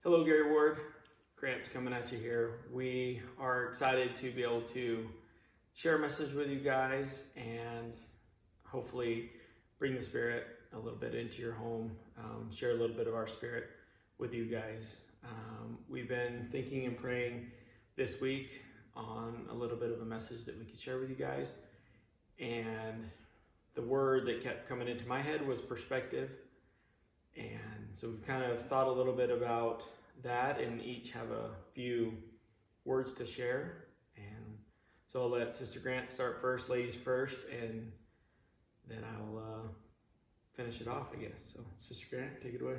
Hello, Gary Ward. Grant's coming at you here. We are excited to be able to share a message with you guys and hopefully bring the Spirit a little bit into your home, share a little bit of our Spirit with you guys. We've been thinking and praying this week on a little bit of a message that we could share with you guys. And the word that kept coming into my head was perspective. And so we kind of thought a little bit about that and each have a few words to share. And so I'll let Sister Grant start first, ladies first, and then I'll finish it off, I guess. So Sister Grant, take it away.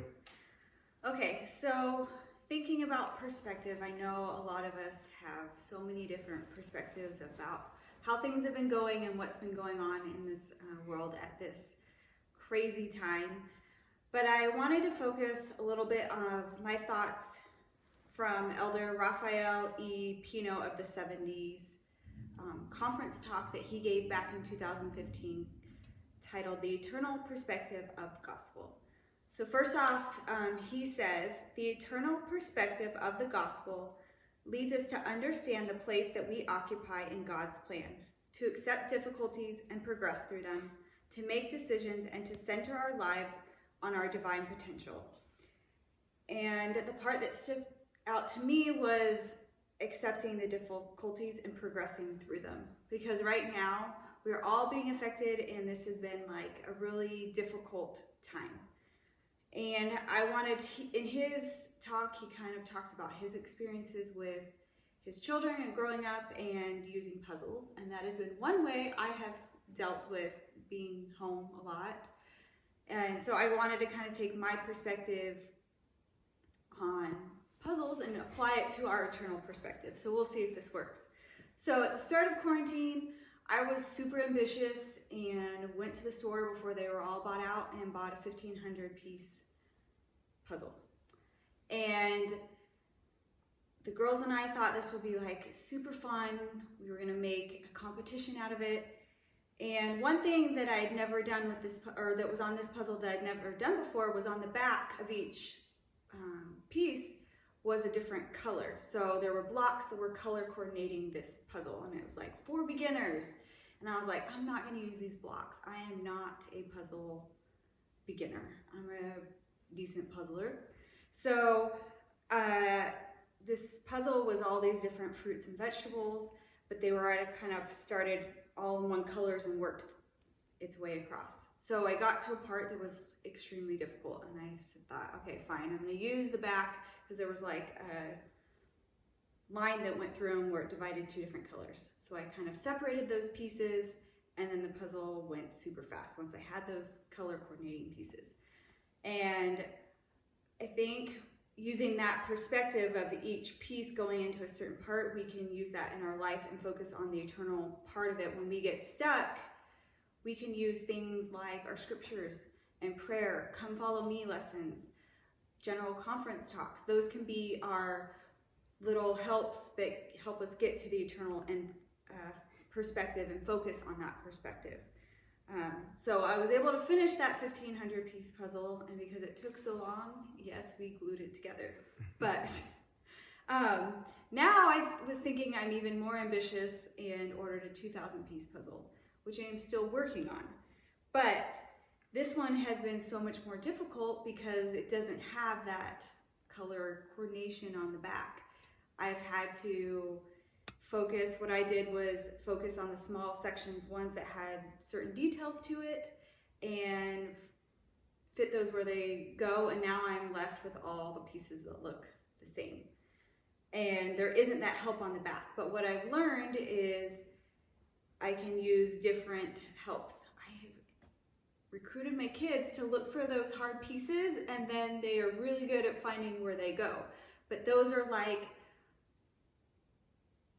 Okay, so thinking about perspective, I know a lot of us have so many different perspectives about how things have been going and what's been going on in this world at this crazy time. But I wanted to focus a little bit on my thoughts from Elder Raphael E. Pino of the 70s conference talk that he gave back in 2015 titled The Eternal Perspective of the Gospel. So first off, he says, the eternal perspective of the gospel leads us to understand the place that we occupy in God's plan, to accept difficulties and progress through them, to make decisions and to center our lives on our divine potential. And the part that stood out to me was accepting the difficulties and progressing through them. Because right now, we're all being affected and this has been like a really difficult time. And I wanted to, in his talk, he kind of talks about his experiences with his children and growing up and using puzzles. And that has been one way I have dealt with being home a lot. And so I wanted to kind of take my perspective on puzzles and apply it to our eternal perspective. So we'll see if this works. So at the start of quarantine, I was super ambitious and went to the store before they were all bought out and bought a 1,500 piece puzzle. And the girls and I thought this would be like super fun. We were gonna make a competition out of it. And one thing that I had never done with this, or that was on this puzzle that I'd never done before, was on the back of each piece was a different color. So there were blocks that were color coordinating this puzzle, and it was like for beginners. And I was like, I'm not going to use these blocks. I am not a puzzle beginner. I'm a decent puzzler. So this puzzle was all these different fruits and vegetables, but they were kind of started all in one colors and worked its way across. So I got to a part that was extremely difficult and I thought, okay, fine, I'm gonna use the back because there was like a line that went through them where it divided two different colors. So I kind of separated those pieces and then the puzzle went super fast once I had those color coordinating pieces. And I think using that perspective of each piece going into a certain part, we can use that in our life and focus on the eternal part of it. When we get stuck, we can use things like our scriptures and prayer, come follow me lessons, general conference talks. Those can be our little helps that help us get to the eternal and perspective and focus on that perspective. So I was able to finish that 1,500 piece puzzle, and because it took so long, yes, we glued it together. But now I was thinking I'm even more ambitious and ordered a 2,000 piece puzzle, which I am still working on. But this one has been so much more difficult because it doesn't have that color coordination on the back. I've had to focus, what I did was focus on the small sections, ones that had certain details to it, and fit those where they go, and now I'm left with all the pieces that look the same. And there isn't that help on the back, but what I've learned is I can use different helps. I recruited my kids to look for those hard pieces, and then they are really good at finding where they go. But those are like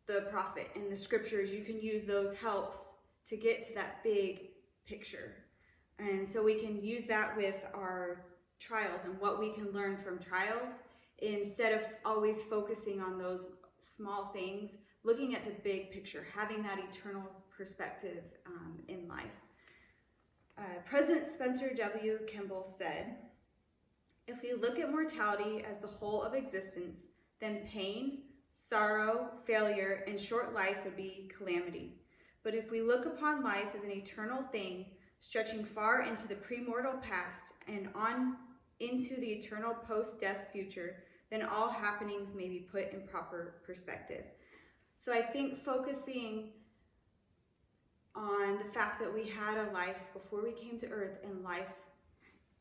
the prophet and the scriptures. You can use those helps to get to that big picture. And so we can use that with our trials and what we can learn from trials instead of always focusing on those small things, looking at the big picture, having that eternal perspective in life. President Spencer W. Kimball said, If we look at mortality as the whole of existence, then pain, sorrow, failure, and short life would be calamity. But if we look upon life as an eternal thing, stretching far into the premortal past and on into the eternal post-death future, then all happenings may be put in proper perspective. So I think focusing on the fact that we had a life before we came to earth, and life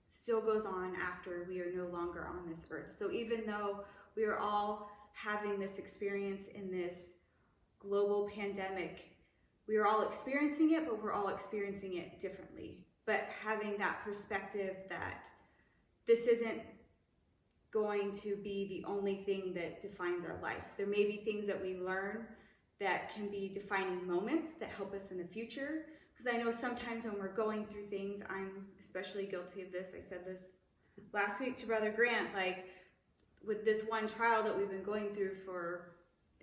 still goes on after we are no longer on this earth. So even though we are all having this experience in this global pandemic, we are all experiencing it, but we're all experiencing it differently. But having that perspective that this isn't going to be the only thing that defines our life. There may be things that we learn that can be defining moments that help us in the future. Because I know sometimes when we're going through things, I'm especially guilty of this. I said this last week to Brother Grant, like with this one trial that we've been going through for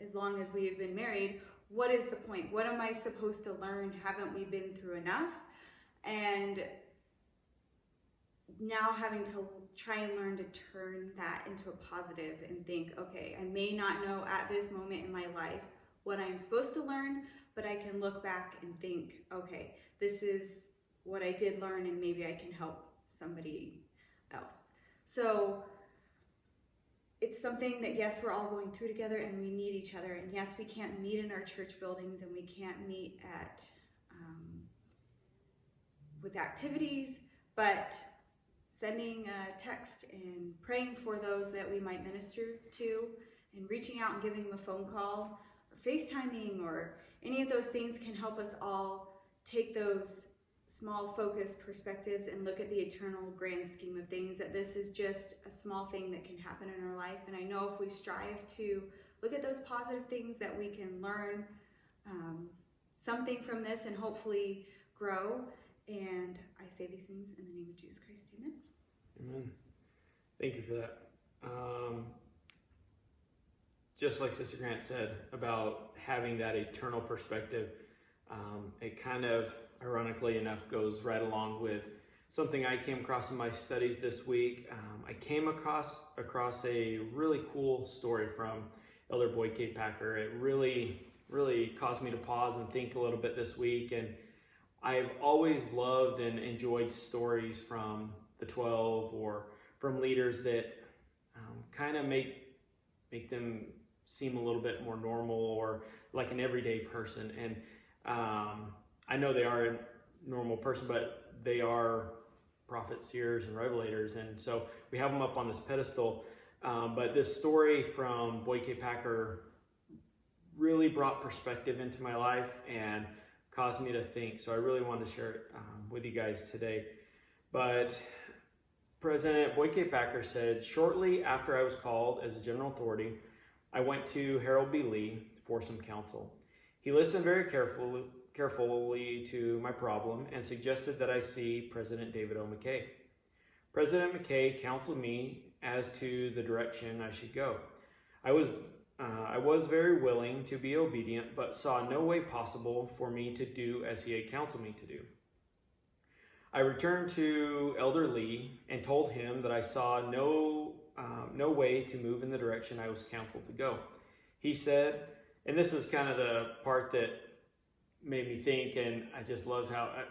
as long as we have been married, what is the point? What am I supposed to learn? Haven't we been through enough? And now having to try and learn to turn that into a positive and think, okay, I may not know at this moment in my life what I'm supposed to learn, but I can look back and think, okay, this is what I did learn, and maybe I can help somebody else. So it's something that, yes, we're all going through together and we need each other. And yes, we can't meet in our church buildings and we can't meet at with activities, but sending a text and praying for those that we might minister to, and reaching out and giving them a phone call or FaceTiming or any of those things can help us all take those small focused perspectives and look at the eternal grand scheme of things, that this is just a small thing that can happen in our life. And I know if we strive to look at those positive things, that we can learn something from this and hopefully grow. And I say these things in the name of Jesus Christ. Amen. Amen. Thank you for that. Just like Sister Grant said about having that eternal perspective, it kind of, ironically enough, goes right along with something I came across in my studies this week. I came across a really cool story from Elder Boyd K. Packer. It really caused me to pause and think a little bit this week. And I've always loved and enjoyed stories from the 12 or from leaders that kind of make them seem a little bit more normal or like an everyday person. And I know they are a normal person, but they are prophets, seers, and revelators. And so we have them up on this pedestal. But this story from Boyd K. Packer really brought perspective into my life and caused me to think. So I really wanted to share it with you guys today. But President Boyd K. Packer said, "Shortly after I was called as a general authority, I went to Harold B. Lee for some counsel. He listened very carefully to my problem and suggested that I see President David O. McKay. President McKay counseled me as to the direction I should go. I was very willing to be obedient, but saw no way possible for me to do as he had counseled me to do. I returned to Elder Lee and told him that I saw no way to move in the direction I was counseled to go. He said," and this is kind of the part that made me think, and I just loved how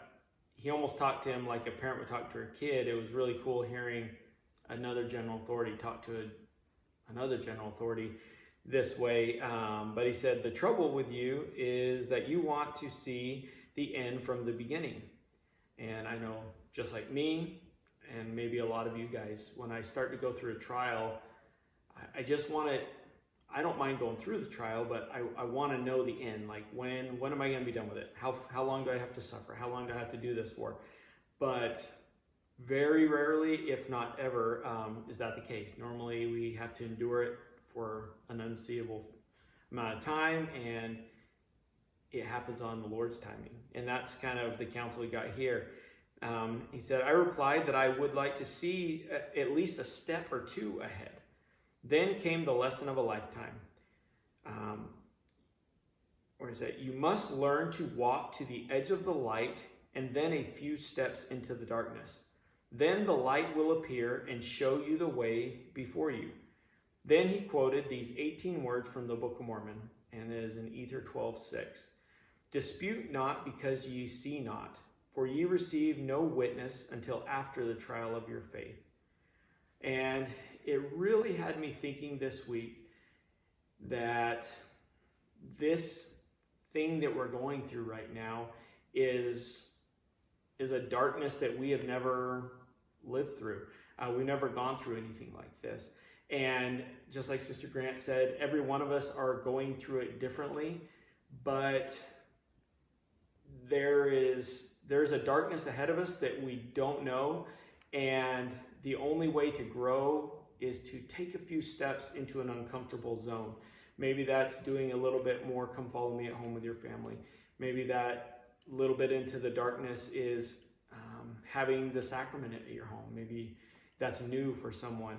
he almost talked to him like a parent would talk to her kid. It was really cool hearing another general authority talk to another general authority this way. But he said, "The trouble with you is that you want to see the end from the beginning." And I know, just like me, and maybe a lot of you guys, when I start to go through a trial, I just want to, I don't mind going through the trial, but I want to know the end. Like, when am I going to be done with it? How long do I have to suffer? How long do I have to do this for? But very rarely, if not ever, is that the case. Normally, we have to endure it for an unseeable amount of time, and it happens on the Lord's timing. And that's kind of the counsel he got here. He said, "I replied that I would like to see at least a step or two ahead. Then came the lesson of a lifetime. Or is that you must learn to walk to the edge of the light and then a few steps into the darkness. Then the light will appear and show you the way before you. Then he quoted these 18 words from the Book of Mormon, and it is in Ether 12:6. Dispute not because ye see not, for ye receive no witness until after the trial of your faith. And it really had me thinking this week that this thing that we're going through right now is a darkness that we have never lived through. We've never gone through anything like this. And just like Sister Grant said, every one of us are going through it differently, but there's a darkness ahead of us that we don't know, and the only way to grow is to take a few steps into an uncomfortable zone. Maybe that's doing a little bit more come follow me at home with your family. Maybe that little bit into the darkness is having the sacrament at your home. Maybe that's new for someone.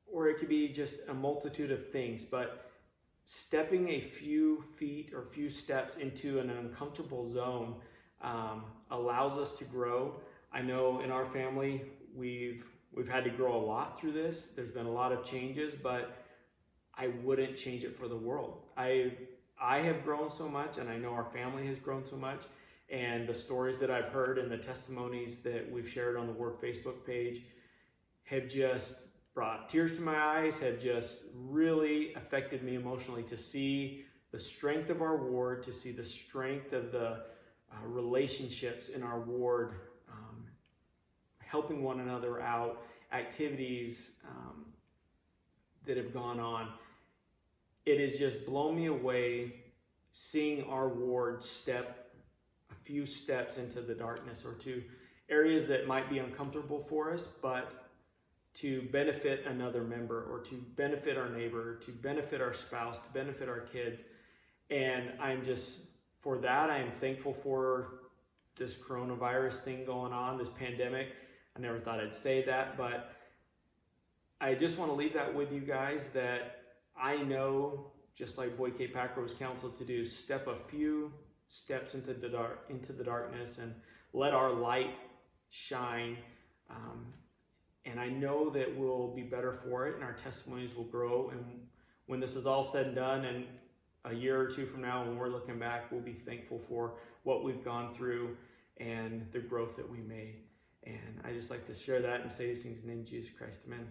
Or it could be just a multitude of things, but stepping a few feet or few steps into an uncomfortable zone allows us to grow. I know in our family, we've had to grow a lot through this. There's been a lot of changes, but I wouldn't change it for the world. I have grown so much, and I know our family has grown so much, and the stories that I've heard and the testimonies that we've shared on the Word Facebook page have just brought tears to my eyes, have just really affected me emotionally to see the strength of our ward, to see the strength of the relationships in our ward, helping one another out, activities that have gone on. It has just blown me away seeing our ward step a few steps into the darkness, or to areas that might be uncomfortable for us, but to benefit another member, or to benefit our neighbor, to benefit our spouse, to benefit our kids. And for that, I am thankful for this coronavirus thing going on, this pandemic. I never thought I'd say that, but I just want to leave that with you guys, that I know, just like Boyd K. Packer was counseled to do, step a few steps into the darkness and let our light shine. And I know that we'll be better for it, and our testimonies will grow. And when this is all said and done, and a year or two from now, when we're looking back, we'll be thankful for what we've gone through and the growth that we made. And I just like to share that and say these things in the name of Jesus Christ. Amen.